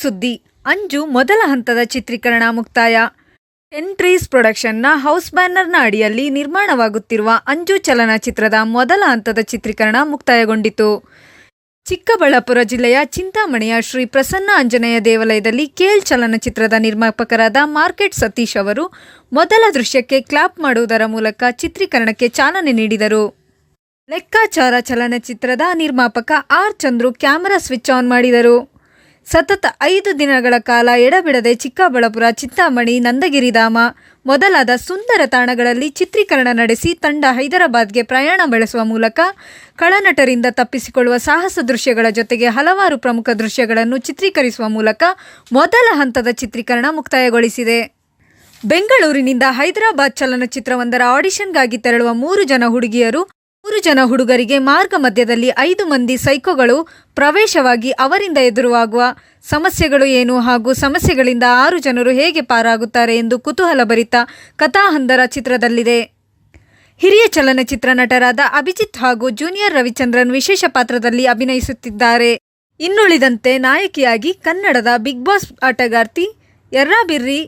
ಸುದ್ದಿ. ಅಂಜು ಮೊದಲ ಹಂತದ ಚಿತ್ರೀಕರಣ ಮುಕ್ತಾಯ. 10 ಟ್ರೀಸ್ ಪ್ರೊಡಕ್ಷನ್ನ ಹೌಸ್ ಬ್ಯಾನರ್ನ ಅಡಿಯಲ್ಲಿ ನಿರ್ಮಾಣವಾಗುತ್ತಿರುವ ಅಂಜು ಚಲನಚಿತ್ರದ ಮೊದಲ ಹಂತದ ಚಿತ್ರೀಕರಣ ಮುಕ್ತಾಯಗೊಂಡಿತು. ಚಿಕ್ಕಬಳ್ಳಾಪುರ ಜಿಲ್ಲೆಯ ಚಿಂತಾಮಣಿಯ ಶ್ರೀ ಪ್ರಸನ್ನ ಆಂಜನೇಯ ದೇವಾಲಯದಲ್ಲಿ ಕೇಲ್ ಚಲನಚಿತ್ರದ ನಿರ್ಮಾಪಕರಾದ ಮಾರ್ಕೆಟ್ ಸತೀಶ್ ಅವರು ಮೊದಲ ದೃಶ್ಯಕ್ಕೆ ಕ್ಲಾಪ್ ಮಾಡುವುದರ ಮೂಲಕ ಚಿತ್ರೀಕರಣಕ್ಕೆ ಚಾಲನೆ ನೀಡಿದರು. ಲೆಕ್ಕಾಚಾರ ಚಲನಚಿತ್ರದ ನಿರ್ಮಾಪಕ R Chandru camera switch on ಮಾಡಿದರು. ಸತತ 5 ದಿನಗಳ ಕಾಲ ಎಡಬಿಡದೆ ಚಿಕ್ಕಬಳ್ಳಾಪುರ, ಚಿಂತಾಮಣಿ, ನಂದಗಿರಿಧಾಮ ಮೊದಲಾದ ಸುಂದರ ತಾಣಗಳಲ್ಲಿ ಚಿತ್ರೀಕರಣ ನಡೆಸಿ ತಂಡ ಹೈದರಾಬಾದ್ಗೆ ಪ್ರಯಾಣ ಬೆಳೆಸುವ ಮೂಲಕ ಖಳನಟರಿಂದ ತಪ್ಪಿಸಿಕೊಳ್ಳುವ ಸಾಹಸ ದೃಶ್ಯಗಳ ಜೊತೆಗೆ ಹಲವಾರು ಪ್ರಮುಖ ದೃಶ್ಯಗಳನ್ನು ಚಿತ್ರೀಕರಿಸುವ ಮೂಲಕ ಮೊದಲ ಹಂತದ ಚಿತ್ರೀಕರಣ ಮುಕ್ತಾಯಗೊಳಿಸಿದೆ. ಬೆಂಗಳೂರಿನಿಂದ ಹೈದರಾಬಾದ್ ಚಲನಚಿತ್ರವೊಂದರ ಆಡಿಷನ್ಗಾಗಿ ತೆರಳುವ 3 ಜನ ಹುಡುಗಿಯರು 3 ಜನ ಹುಡುಗರಿಗೆ ಮಾರ್ಗ ಮಧ್ಯದಲ್ಲಿ 5 ಮಂದಿ ಸೈಕೋಗಳು ಪ್ರವೇಶವಾಗಿ ಅವರಿಂದ ಎದುರಾಗುವ ಸಮಸ್ಯೆಗಳು ಏನು ಹಾಗೂ ಸಮಸ್ಯೆಗಳಿಂದ 6 ಜನರು ಹೇಗೆ ಪಾರಾಗುತ್ತಾರೆ ಎಂದು ಕುತೂಹಲಭರಿತ ಕಥಾಹಂದರ ಚಿತ್ರದಲ್ಲಿದೆ. ಹಿರಿಯ ಚಲನಚಿತ್ರ ನಟರಾದ ಅಭಿಜಿತ್ ಹಾಗೂ ಜೂನಿಯರ್ ರವಿಚಂದ್ರನ್ ವಿಶೇಷ ಪಾತ್ರದಲ್ಲಿ ಅಭಿನಯಿಸುತ್ತಿದ್ದಾರೆ. ಇನ್ನುಳಿದಂತೆ ನಾಯಕಿಯಾಗಿ ಕನ್ನಡದ ಬಿಗ್ ಬಾಸ್ ಆಟಗಾರ್ತಿ, ಎರ್ರಾಬಿರ್ರಿ,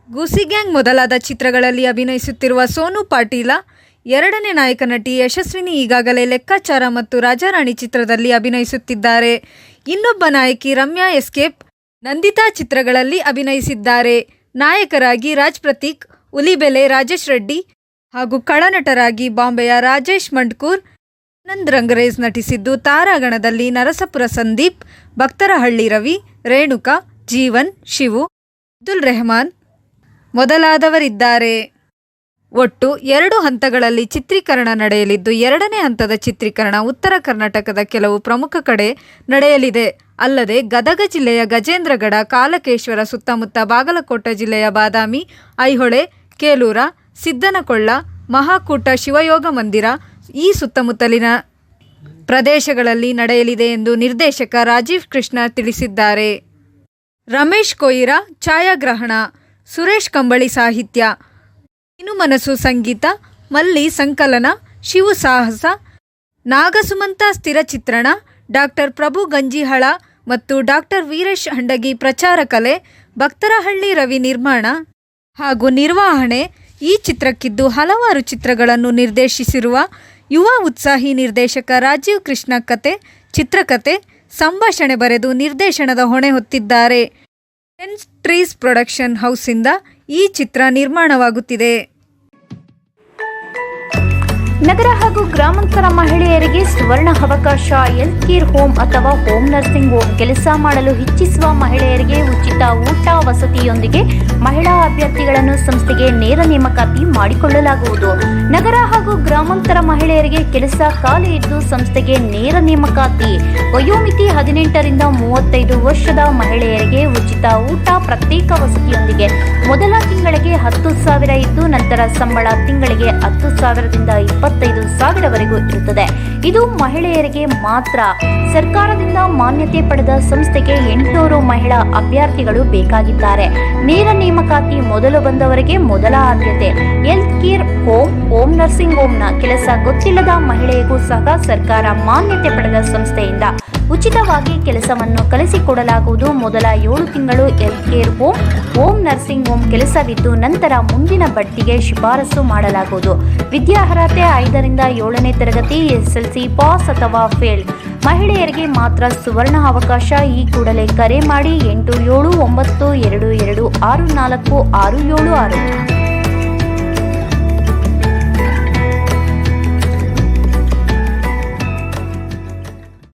ಗೂಸಿ ಗ್ಯಾಂಗ್ ಮೊದಲಾದ ಚಿತ್ರಗಳಲ್ಲಿ ಅಭಿನಯಿಸುತ್ತಿರುವ ಸೋನು ಪಾಟೀಲ, ಎರಡನೇ ನಾಯಕ ನಟಿ ಯಶಸ್ವಿನಿ ಈಗಾಗಲೇ ಲೆಕ್ಕಾಚಾರ ಮತ್ತು ರಾಜಾರಾಣಿ ಚಿತ್ರದಲ್ಲಿ ಅಭಿನಯಿಸುತ್ತಿದ್ದಾರೆ. ಇನ್ನೊಬ್ಬ ನಾಯಕಿ ರಮ್ಯಾ ಎಸ್ಕೇಪ್, ನಂದಿತಾ ಚಿತ್ರಗಳಲ್ಲಿ ಅಭಿನಯಿಸಿದ್ದಾರೆ. ನಾಯಕರಾಗಿ ರಾಜ್ ಪ್ರತೀಕ್, ಉಲಿಬೆಲೆ ರಾಜೇಶ್ ರೆಡ್ಡಿ ಹಾಗೂ ಖಳನಟರಾಗಿ ಬಾಂಬೆಯ ರಾಜೇಶ್ ಮಂಡ್ಕೂರ್, ಆನಂದ್ ರಂಗರೇಜ್ ನಟಿಸಿದ್ದು, ತಾರಾಗಣದಲ್ಲಿ ನರಸಪುರ ಸಂದೀಪ್, ಭಕ್ತರಹಳ್ಳಿ ರವಿ, ರೇಣುಕಾ, ಜೀವನ್, ಶಿವು, ಅಬ್ದುಲ್ ರೆಹಮಾನ್ ಮೊದಲಾದವರಿದ್ದಾರೆ. ಒಟ್ಟು 2 ಹಂತಗಳಲ್ಲಿ ಚಿತ್ರೀಕರಣ ನಡೆಯಲಿದ್ದು, 2ನೇ ಹಂತದ ಚಿತ್ರೀಕರಣ ಉತ್ತರ ಕರ್ನಾಟಕದ ಕೆಲವು ಪ್ರಮುಖ ಕಡೆ ನಡೆಯಲಿದೆ. ಅಲ್ಲದೆ ಗದಗ ಜಿಲ್ಲೆಯ ಗಜೇಂದ್ರಗಡ, ಕಾಲಕೇಶ್ವರ ಸುತ್ತಮುತ್ತ, ಬಾಗಲಕೋಟೆ ಜಿಲ್ಲೆಯ ಬಾದಾಮಿ, ಐಹೊಳೆ, ಕೇಲೂರ, ಸಿದ್ದನಕೊಳ್ಳ, ಮಹಾಕೂಟ ಶಿವಯೋಗ ಮಂದಿರ ಈ ಸುತ್ತಮುತ್ತಲಿನ ಪ್ರದೇಶಗಳಲ್ಲಿ ನಡೆಯಲಿದೆ ಎಂದು ನಿರ್ದೇಶಕ ರಾಜೀವ್ ಕೃಷ್ಣ ತಿಳಿಸಿದ್ದಾರೆ. ರಮೇಶ್ ಕೊಯಿರ ಛಾಯಾಗ್ರಹಣ, ಸುರೇಶ್ ಕಂಬಳಿ ಸಾಹಿತ್ಯ, ಇನುಮನಸು ಸಂಗೀತ, ಮಲ್ಲಿ ಸಂಕಲನ, ಶಿವು ಸಾಹಸ, ನಾಗಸುಮಂತ ಸ್ಥಿರ ಚಿತ್ರಣ, ಡಾಕ್ಟರ್ ಪ್ರಭು ಗಂಜಿಹಳ ಮತ್ತು ಡಾಕ್ಟರ್ ವೀರೇಶ್ ಹಂಡಗಿ ಪ್ರಚಾರ ಕಲೆ, ಭಕ್ತರಹಳ್ಳಿ ರವಿ ನಿರ್ಮಾಣ ಹಾಗೂ ನಿರ್ವಹಣೆ ಈ ಚಿತ್ರಕ್ಕಿದ್ದು, ಹಲವಾರು ಚಿತ್ರಗಳನ್ನು ನಿರ್ದೇಶಿಸಿರುವ ಯುವ ಉತ್ಸಾಹಿ ನಿರ್ದೇಶಕ ರಾಜೀವ್ ಕೃಷ್ಣ ಕತೆ, ಚಿತ್ರಕತೆ, ಸಂಭಾಷಣೆ ಬರೆದು ನಿರ್ದೇಶನದ ಹೊಣೆ ಹೊತ್ತಿದ್ದಾರೆ. 10 ಟ್ರೀಸ್ ಪ್ರೊಡಕ್ಷನ್ ಹೌಸಿಂದ ಈ ಚಿತ್ರ ನಿರ್ಮಾಣವಾಗುತ್ತಿದೆ. ನಗರ ಹಾಗೂ ಗ್ರಾಮಾಂತರ ಮಹಿಳೆಯರಿಗೆ ಸುವರ್ಣ ಅವಕಾಶ. ಹೆಲ್ತ್ ಕೇರ್ ಹೋಮ್ ಅಥವಾ ಹೋಮ್ ನರ್ಸಿಂಗ್ ಹೋಮ್ ಕೆಲಸ ಮಾಡಲು ಇಚ್ಛಿಸುವ ಮಹಿಳೆಯರಿಗೆ ಉಚಿತ ಊಟ ವಸತಿಯೊಂದಿಗೆ ಮಹಿಳಾ ಅಭ್ಯರ್ಥಿಗಳನ್ನು ಸಂಸ್ಥೆಗೆ ನೇರ ನೇಮಕಾತಿ ಮಾಡಿಕೊಳ್ಳಲಾಗುವುದು. ನಗರ ಹಾಗೂ ಗ್ರಾಮಾಂತರ ಮಹಿಳೆಯರಿಗೆ ಕೆಲಸ ಖಾಲಿ ಇದ್ದು ಸಂಸ್ಥೆಗೆ ನೇರ ನೇಮಕಾತಿ. ವಯೋಮಿತಿ 18ರಿಂದ 35 ವರ್ಷದ ಮಹಿಳೆಯರಿಗೆ ಉಚಿತ ಊಟ, ಪ್ರತ್ಯೇಕ ವಸತಿಯೊಂದಿಗೆ ಮೊದಲ ತಿಂಗಳಿಗೆ 10,000 ಇದ್ದು, ನಂತರ ಸಂಬಳ ತಿಂಗಳಿಗೆ 10,000ದಿಂದ 25,000ವರೆಗೂ ಇರುತ್ತದೆ. ಇದು ಮಹಿಳೆಯರಿಗೆ ಮಾತ್ರ. ಸರ್ಕಾರದಿಂದ ಮಾನ್ಯತೆ ಪಡೆದ ಸಂಸ್ಥೆಗೆ 800 ಮಹಿಳಾ ಅಭ್ಯರ್ಥಿಗಳು ಬೇಕಾಗಿದ್ದಾರೆ. ನೇರ ನೇಮಕಾತಿ ಮೊದಲು ಬಂದವರಿಗೆ ಮೊದಲ ಆದ್ಯತೆ. Health care home, home nursing ಹೋಮ್ನ ಕೆಲಸ ಗೊತ್ತಿಲ್ಲದ ಮಹಿಳೆಗೂ ಸಹ ಸರ್ಕಾರ ಮಾನ್ಯತೆ ಪಡೆದ ಸಂಸ್ಥೆಯಿಂದ ಉಚಿತವಾಗಿ ಕೆಲಸವನ್ನು ಕಲಿಸಿಕೊಡಲಾಗುವುದು. ಮೊದಲ 7 ತಿಂಗಳು health care home, home nursing home ಕೆಲಸವಿದ್ದು, ನಂತರ ಮುಂದಿನ ಬಡ್ತಿಗೆ ಶಿಫಾರಸು ಮಾಡಲಾಗುವುದು. ವಿದ್ಯಾರ್ಹತೆ 5ರಿಂದ 7ನೇ ತರಗತಿ, SSLC ಪಾಸ್ ಅಥವಾ ಫೇಲ್. ಮಹಿಳೆಯರಿಗೆ ಮಾತ್ರ ಸುವರ್ಣ ಅವಕಾಶ. ಈ ಕೂಡಲೇ ಕರೆ ಮಾಡಿ 879222646676.